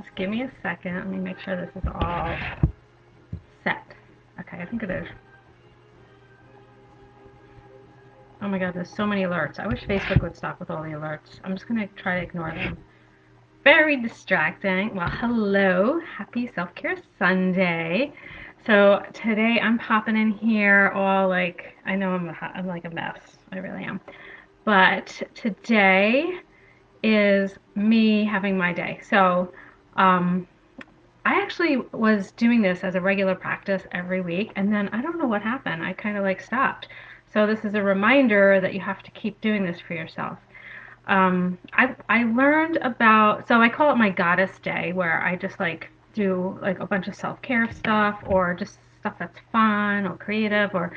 Just give me a second. Let me make sure this is all set. Okay, I think it is. Oh my god, there's so many alerts. I wish Facebook would stop with all the alerts. I'm just going to try to ignore them. Very distracting. Well, hello. Happy Self-Care Sunday. So today I'm popping in here all like, I know I'm like a mess. I really am. But today is me having my day. So um, I actually was doing this as a regular practice every week, and then I don't know what happened. I kind of like stopped. So this is a reminder that you have to keep doing this for yourself. I learned about, so I call it my goddess day, where I just like do like a bunch of self-care stuff or just stuff that's fun or creative, or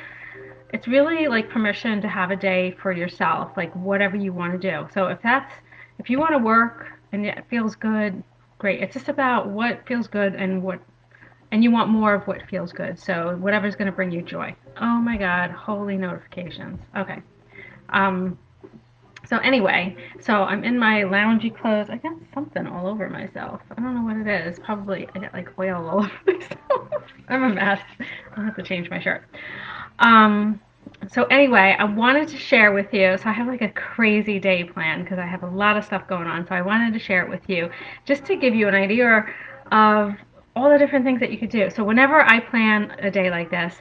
it's really like permission to have a day for yourself, like whatever you want to do. So if you want to work and it feels good, great. It's just about what feels good and you want more of what feels good. So whatever's going to bring you joy. Oh my God, holy notifications. Okay. Um, so anyway, so I'm in my loungy clothes. I got something all over myself. I don't know what it is. Probably I got like oil all over myself. I'm a mess. I'll have to change my shirt. Um, so anyway, I wanted to share with you. So I have like a crazy day plan because I have a lot of stuff going on. So I wanted to share it with you just to give you an idea of all the different things that you could do. So whenever I plan a day like this,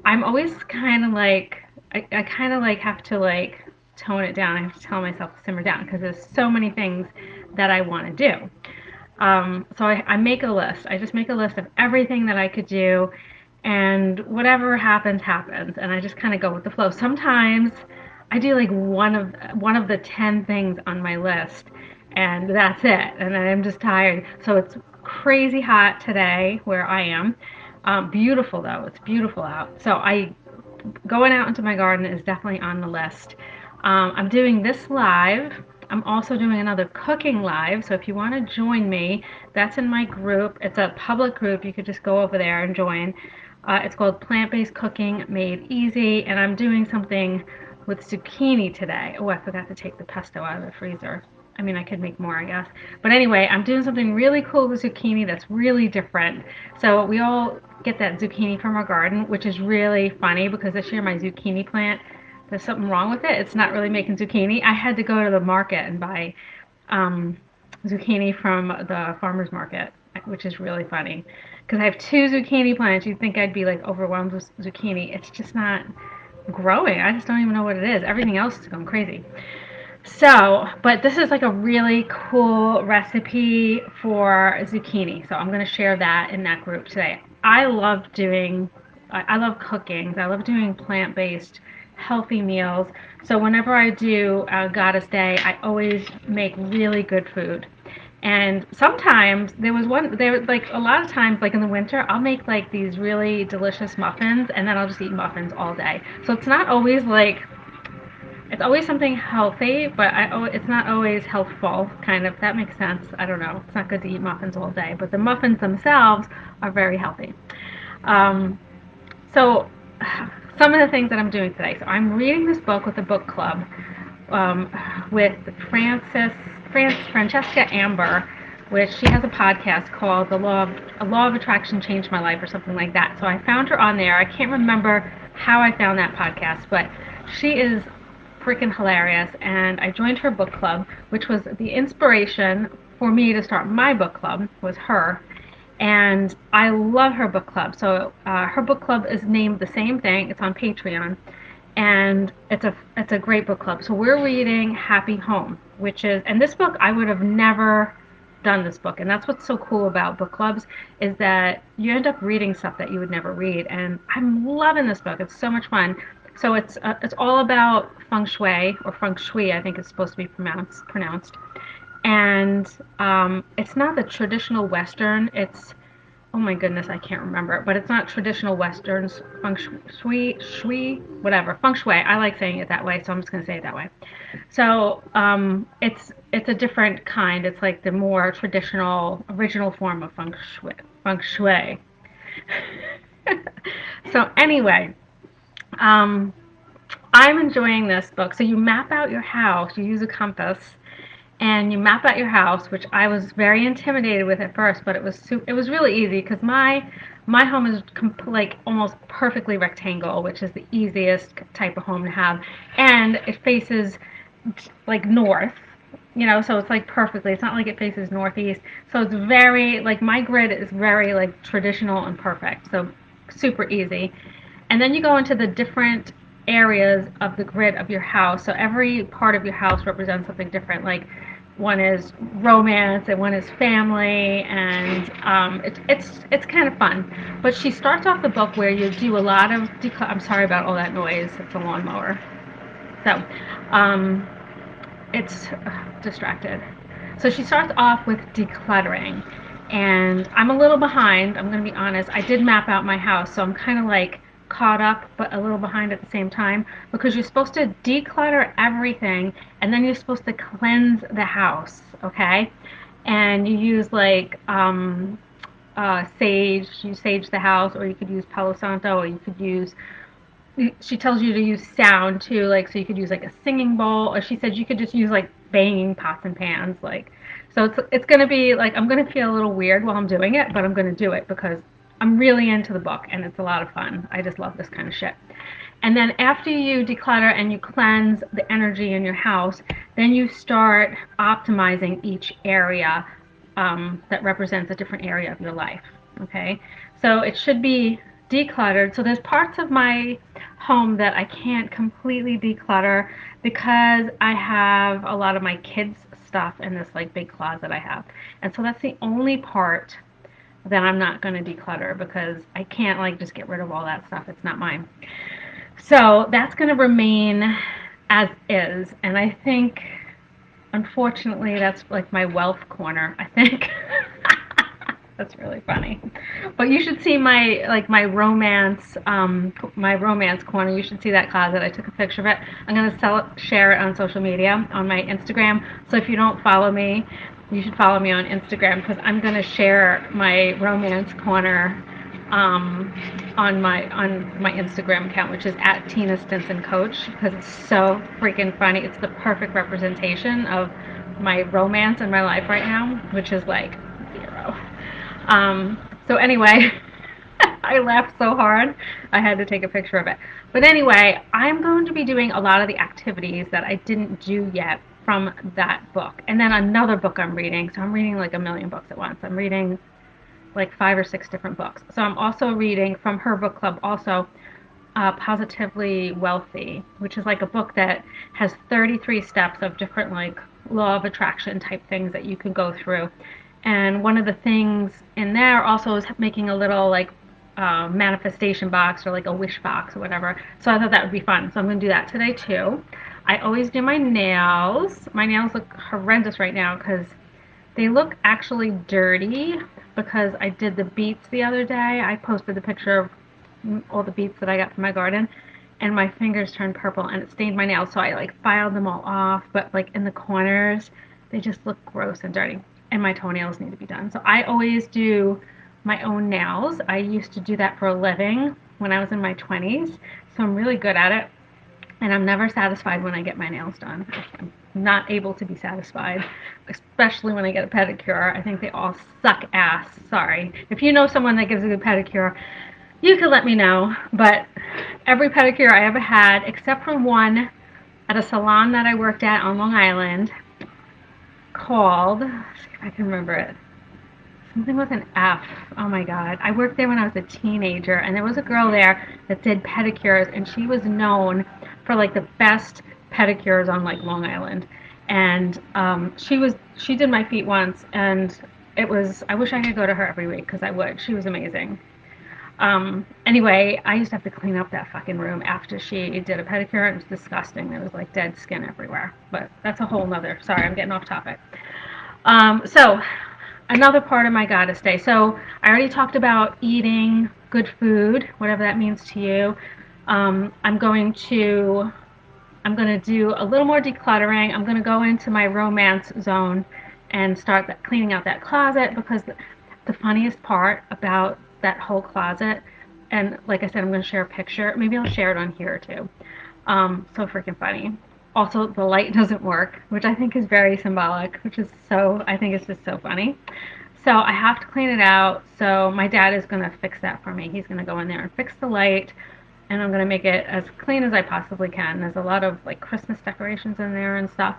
I'm always kind of like I kind of like have to like tone it down. I have to tell myself to simmer down because there's so many things that I want to do. So I make a list. I just make a list of everything that I could do, and whatever happens, happens. And I just kind of go with the flow. Sometimes I do like one of the 10 things on my list, and that's it. And I'm just tired. So it's crazy hot today where I am. Beautiful though. It's beautiful out. So I going out into my garden is definitely on the list. I'm doing this live. I'm also doing another cooking live. So if you want to join me, that's in my group. It's a public group. You could just go over there and join. It's called Plant-Based Cooking Made Easy, and I'm doing something with zucchini today. Oh, I forgot to take the pesto out of the freezer. I mean, I could make more, I guess. But anyway, I'm doing something really cool with zucchini that's really different. So we all get that zucchini from our garden, which is really funny because this year my zucchini plant, there's something wrong with it. It's not really making zucchini. I had to go to the market and buy um, zucchini from the farmer's market, which is really funny because I have two zucchini plants. You'd think I'd be like overwhelmed with zucchini. It's just not growing. I just don't even know what it is. Everything else is going crazy. So, but this is like a really cool recipe for zucchini. So I'm going to share that in that group today. I love cooking. I love doing plant-based, healthy meals. So whenever I do a Goddess Day, I always make really good food. And sometimes there like a lot of times, like in the winter, I'll make like these really delicious muffins and then I'll just eat muffins all day. So it's always something healthy, but it's not always healthful, kind of. That makes sense. I don't know. It's not good to eat muffins all day, but the muffins themselves are very healthy. Um, so, some of the things that I'm doing today. So, I'm reading this book with a book club um, with Francesca Amber, which she has a podcast called A Law of Attraction Changed My Life, or something like that. So, I found her on there. I can't remember how I found that podcast, but she is freaking hilarious, and I joined her book club, which was the inspiration for me to start my book club, was her. And I love her book club. So her book club is named the same thing. It's on Patreon, and it's a great book club. So we're reading Happy Home, which is, and this book I would have never done this book, and that's what's so cool about book clubs is that you end up reading stuff that you would never read. And I'm loving this book. It's so much fun. So it's all about feng shui, or feng shui, I think it's supposed to be pronounced. And it's not the traditional Western. It's, oh my goodness, I can't remember it, but it's not traditional Westerns feng shui, whatever, feng shui. I like saying it that way, so I'm just going to say it that way. So it's a different kind. It's like the more traditional, original form of feng shui. Feng shui. So anyway, um, I'm enjoying this book. So you map out your house, you use a compass, and you map out your house, which I was very intimidated with at first, but it was really easy because my home is like almost perfectly rectangle, which is the easiest type of home to have, and it faces like north, so it's like perfectly. It's not like it faces northeast. So it's very like my grid is very like traditional and perfect. So super easy. And then you go into the different areas of the grid of your house. So every part of your house represents something different. Like one is romance and one is family, and it's kind of fun. But she starts off the book where you do a lot of I'm sorry about all that noise. It's a lawnmower. So um, it's distracted. So she starts off with decluttering, and I'm a little behind. I'm going to be honest. I did map out my house, so I'm kind of like caught up, but a little behind at the same time because you're supposed to declutter everything, and then you're supposed to cleanse the house. Okay, and you use like sage. You sage the house, or you could use Palo Santo, or you could use she tells you to use sound too, like so you could use like a singing bowl, or she said you could just use like banging pots and pans, like so it's gonna be like I'm gonna feel a little weird while I'm doing it, but I'm gonna do it because I'm really into the book and it's a lot of fun. I just love this kind of shit. And then after you declutter and you cleanse the energy in your house, then you start optimizing each area that represents a different area of your life. Okay, so it should be decluttered. So there's parts of my home that I can't completely declutter because I have a lot of my kids' stuff in this like big closet I have, and so that's the only part that I'm not going to declutter because I can't like just get rid of all that stuff. It's not mine. So that's going to remain as is, and I think unfortunately that's like my wealth corner, I think. That's really funny. But you should see my romance corner. You should see that closet. I took a picture of it. I'm gonna share it on social media on my Instagram. So if you don't follow me, you should follow me on Instagram because I'm gonna share my romance corner on my Instagram account, which is at Tina Stinson Coach, because it's so freaking funny. It's the perfect representation of my romance in my life right now, which is like zero. So anyway, I laughed so hard I had to take a picture of it. But anyway, I'm going to be doing a lot of the activities that I didn't do yet from that book. And then another book I'm reading. So I'm reading like a million books at once. I'm reading like 5 or 6 different books. So I'm also reading from her book club also Positively Wealthy, which is like a book that has 33 steps of different like law of attraction type things that you can go through. And one of the things in there also is making a little like manifestation box or like a wish box or whatever. So I thought that would be fun. So I'm going to do that today too. I always do my nails. My nails look horrendous right now because they look actually dirty because I did the beets the other day. I posted the picture of all the beets that I got from my garden, and my fingers turned purple and it stained my nails. So I like filed them all off, but like in the corners, they just look gross and dirty. And my toenails need to be done. So I always do my own nails. I used to do that for a living when I was in my 20s, so I'm really good at it. And I'm never satisfied when I get my nails done. I'm not able to be satisfied, especially when I get a pedicure. I think they all suck ass. Sorry. If you know someone that gives a good pedicure, you can let me know. But every pedicure I ever had, except for one at a salon that I worked at on Long Island called, let's see if I can remember it, something with an F. Oh my God. I worked there when I was a teenager, and there was a girl there that did pedicures, and she was known for like the best pedicures on like Long Island. And she did my feet once, and I wish I could go to her every week because I would. She was amazing. Anyway, I used to have to clean up that fucking room after she did a pedicure. It was disgusting. There was like dead skin everywhere. But that's a whole nother, sorry, I'm getting off topic. So another part of my goddess day. So I already talked about eating good food, whatever that means to you. I'm going to do a little more decluttering. I'm going to go into my romance zone and start cleaning out that closet because the funniest part about that whole closet, and like I said, I'm going to share a picture. Maybe I'll share it on here too. So freaking funny. Also, the light doesn't work, which I think is very symbolic, which is so, I think it's just so funny. So I have to clean it out. So my dad is going to fix that for me. He's going to go in there and fix the light, and I'm going to make it as clean as I possibly can. There's a lot of like Christmas decorations in there and stuff.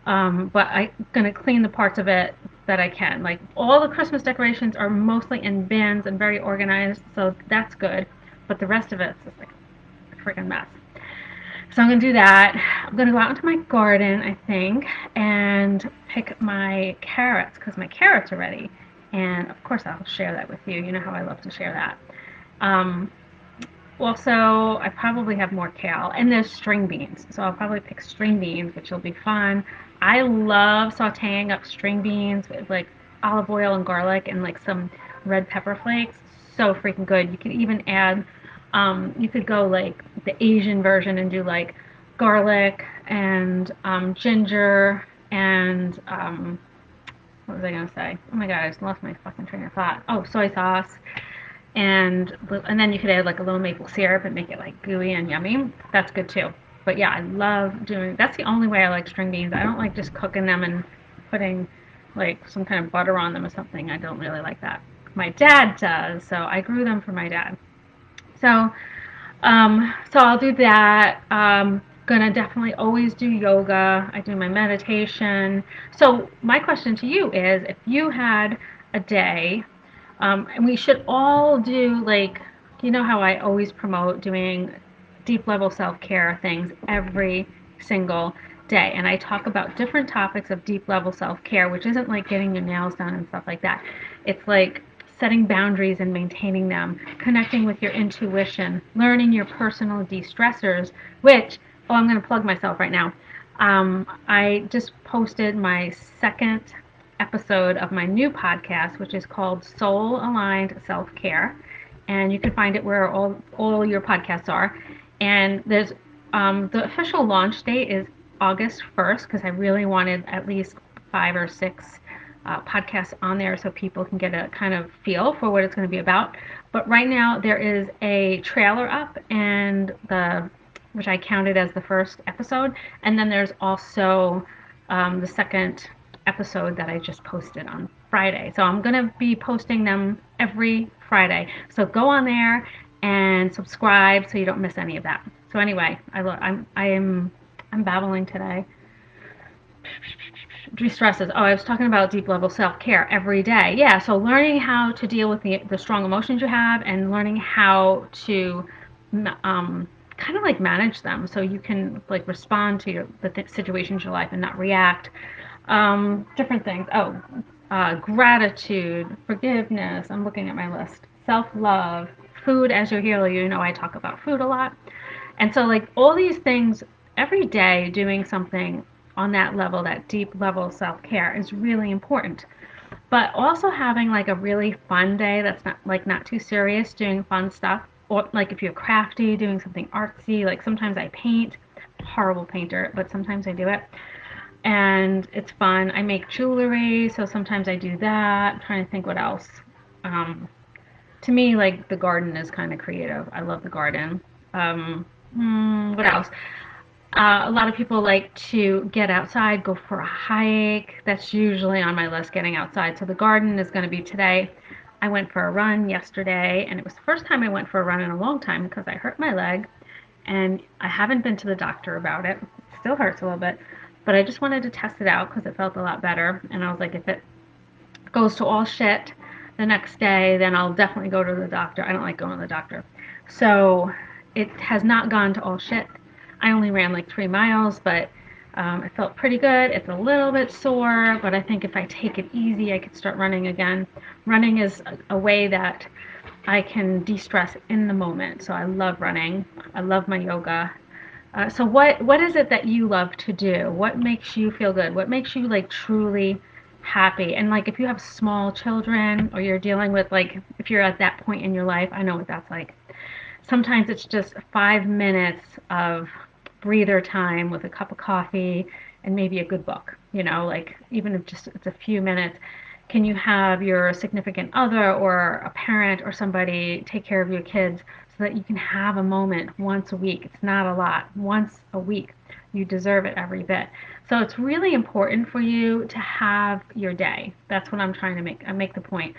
But I'm going to clean the parts of it that I can. Like all the Christmas decorations are mostly in bins and very organized, so that's good. But the rest of it's just like a freaking mess. So I'm going to do that. I'm going to go out into my garden, I think, and pick my carrots because my carrots are ready. And of course, I'll share that with you. You know how I love to share that. Um, Also, I probably have more kale, and there's string beans, so I'll probably pick string beans, which will be fun. I love sautéing up string beans with like olive oil and garlic and like some red pepper flakes. So freaking good. You could even add, you could go like the Asian version and do like garlic and ginger and what was I gonna say? Oh my god, I just lost my fucking train of thought. Oh, soy sauce and then you could add like a little maple syrup and make it like gooey and yummy. That's good too. But yeah, I love doing. That's the only way I like string beans. I don't like just cooking them and putting like some kind of butter on them or something. I don't really like that. My dad does, so I grew them for my dad. So so I'll do that. Gonna definitely always do yoga. I do my meditation. So my question to you is, if you had a day, and we should all do like, you know how I always promote doing deep level self care things every single day, and I talk about different topics of deep level self care, which isn't like getting your nails done and stuff like that. It's like setting boundaries and maintaining them, connecting with your intuition, learning your personal de-stressors, which, oh, I'm going to plug myself right now. I just posted my second episode of my new podcast, which is called Soul Aligned Self Care. And you can find it where all your podcasts are. And there's the official launch date is August 1st because I really wanted at least 5 or 6 podcasts on there so people can get a kind of feel for what it's going to be about. But right now there is a trailer up and the which I counted as the first episode, and then there's also the second episode that I just posted on Friday. So I'm gonna be posting them every Friday. So go on there and subscribe so you don't miss any of that. So anyway, I'm babbling today. De-stresses. Oh, I was talking about deep level self-care every day. Yeah, so learning how to deal with the strong emotions you have and learning how to kind of like manage them so you can like respond to the situations in your life and not react. Different things. Oh, gratitude, forgiveness. I'm looking at my list. Self-love, food. As you hear, you know I talk about food a lot. And so like all these things every day doing something on that level, that deep level self-care is really important. But also having like a really fun day that's not too serious, doing fun stuff. Or like if you're crafty, doing something artsy, like sometimes I paint. Horrible painter, but sometimes I do it. And it's fun. I make jewelry, so sometimes I do that. I'm trying to think what else. Um, to me, like the garden is kind of creative. I love the garden. What else? A lot of people like to get outside, go for a hike. That's usually on my list, getting outside. So the garden is going to be today. I went for a run yesterday, and it was the first time I went for a run in a long time because I hurt my leg, and I haven't been to the doctor about it. It still hurts a little bit, but I just wanted to test it out because it felt a lot better. And I was like, if it goes to all shit the next day, then I'll definitely go to the doctor. I don't like going to the doctor. So it has not gone to all shit. I only ran like 3 miles, but it felt pretty good. It's a little bit sore, but I think if I take it easy, I could start running again. Running is a way that I can de-stress in the moment. So I love running. I love my yoga. So what is it that you love to do? What makes you feel good? What makes you like truly happy? And like if you have small children or you're dealing with like if you're at that point in your life, I know what that's like. Sometimes it's just 5 minutes of breather time with a cup of coffee and maybe a good book, like even if just it's a few minutes Can you have your significant other or a parent or somebody take care of your kids so that you can have a moment once a week? It's not a lot. Once a week. You deserve it every bit. So it's really important for you to have your day. That's what I'm trying to make. I make the point.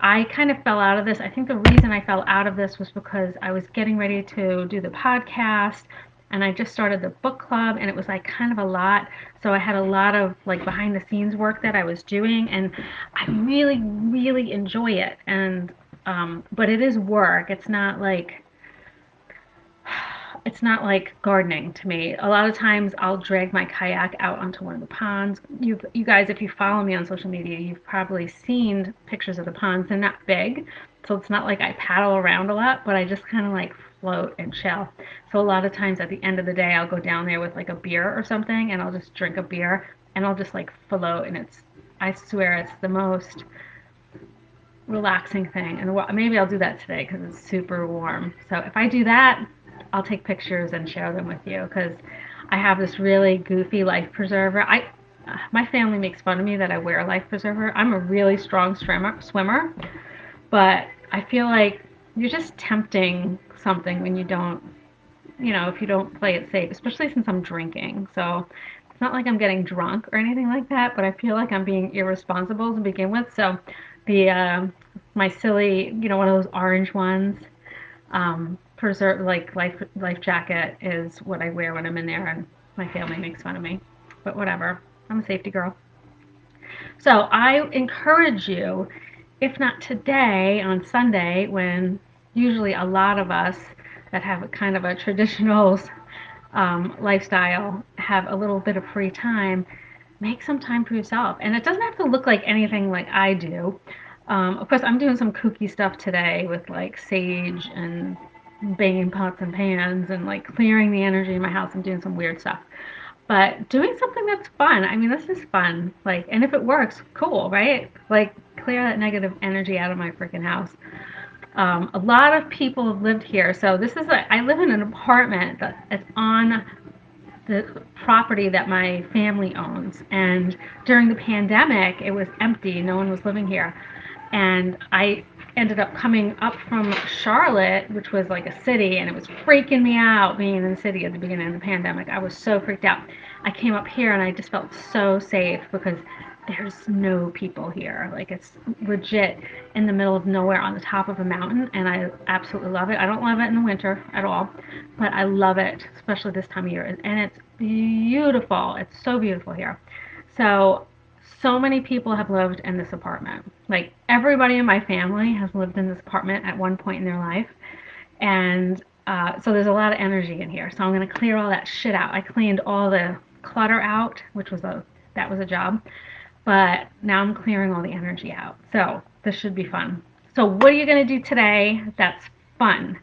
I kind of fell out of this. I think the reason I fell out of this was because I was getting ready to do the podcast and I just started the book club and it was like kind of a lot. So I had a lot of like behind the scenes work that I was doing and I really, really enjoy it. And but it is work. It's not like gardening to me. A lot of times I'll drag my kayak out onto one of the ponds. You guys, if you follow me on social media, you've probably seen pictures of the ponds. They're not big, so it's not like I paddle around a lot, but I just kind of like float and chill. So a lot of times at the end of the day, I'll go down there with like a beer or something, and I'll just drink a beer, and I'll just like float, and I swear it's the most relaxing thing. And maybe I'll do that today because it's super warm. So if I do that, I'll take pictures and share them with you because I have this really goofy life preserver. My family makes fun of me that I wear a life preserver. I'm a really strong swimmer, but I feel like you're just tempting something when you don't, if you don't play it safe, especially since I'm drinking. So it's not like I'm getting drunk or anything like that, but I feel like I'm being irresponsible to begin with. So the my silly, one of those orange ones, preserve like life jacket is what I wear when I'm in there, and my family makes fun of me, but whatever. I'm a safety girl. So I encourage you, if not today, on Sunday, when usually a lot of us that have a kind of a traditional lifestyle have a little bit of free time, make some time for yourself. And it doesn't have to look like anything like I do. Of course, I'm doing some kooky stuff today with like sage and banging pots and pans and like clearing the energy in my house. I'm doing some weird stuff. But doing something that's fun. I mean, this is fun. Like, and if it works, cool, right? Like, clear that negative energy out of my freaking house. A lot of people have lived here. So I live in an apartment that's on the property that my family owns. And during the pandemic, it was empty. No one was living here. And I ended up coming up from Charlotte, which was like a city, and it was freaking me out being in the city at the beginning of the pandemic. I was so freaked out. I came up here and I just felt so safe because there's no people here. Like it's legit in the middle of nowhere on the top of a mountain, and I absolutely love it. I don't love it in the winter at all, but I love it, especially this time of year. And it's beautiful. It's so beautiful here. So many people have lived in this apartment. Like everybody in my family has lived in this apartment at one point in their life. And so there's a lot of energy in here. So I'm going to clear all that shit out. I cleaned all the clutter out, that was a job. But now I'm clearing all the energy out. So this should be fun. So what are you going to do today that's fun?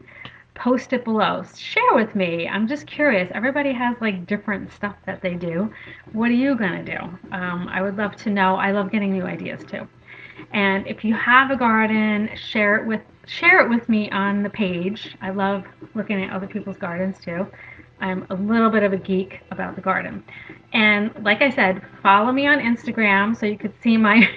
Post it below. Share with me. I'm just curious. Everybody has like different stuff that they do. What are you going to do? I would love to know. I love getting new ideas too. And if you have a garden, share it with me on the page. I love looking at other people's gardens too. I'm a little bit of a geek about the garden. And like I said, follow me on Instagram so you could see my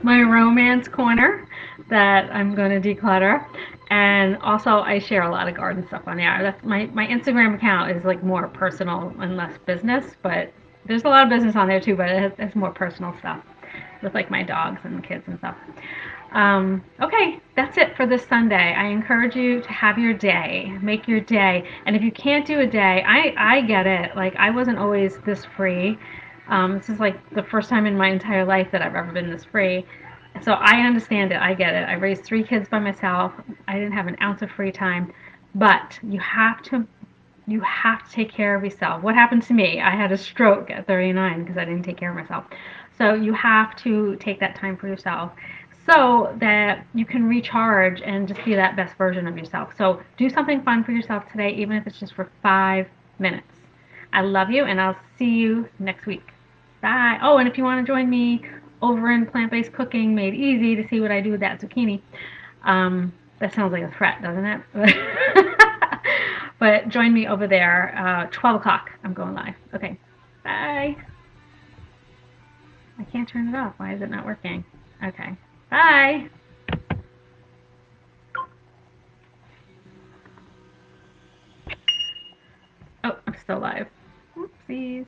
my romance corner that I'm going to declutter. And also I share a lot of garden stuff on there. That's my Instagram account is like more personal and less business, but there's a lot of business on there too, but it's more personal stuff with like my dogs and the kids and stuff. Okay, that's it for this Sunday. I encourage you to have your day, make your day. And if you can't do a day, I get it. Like I wasn't always this free. This is like the first time in my entire life that I've ever been this free. So I understand it. I get it. I raised 3 kids by myself. I didn't have an ounce of free time. But you have to take care of yourself. What happened to me? I had a stroke at 39 because I didn't take care of myself. So you have to take that time for yourself so that you can recharge and just be that best version of yourself. So do something fun for yourself today, even if it's just for 5 minutes. I love you, and I'll see you next week. Bye. Oh, and if you want to join me over in plant-based cooking made easy to see what I do with that zucchini, that sounds like a threat, doesn't it? But join me over there, 12 o'clock. I'm going live. Okay. Bye. I can't can't turn it off. Why is it not working? Okay. Bye. Oh, I'm still live. Oopsies.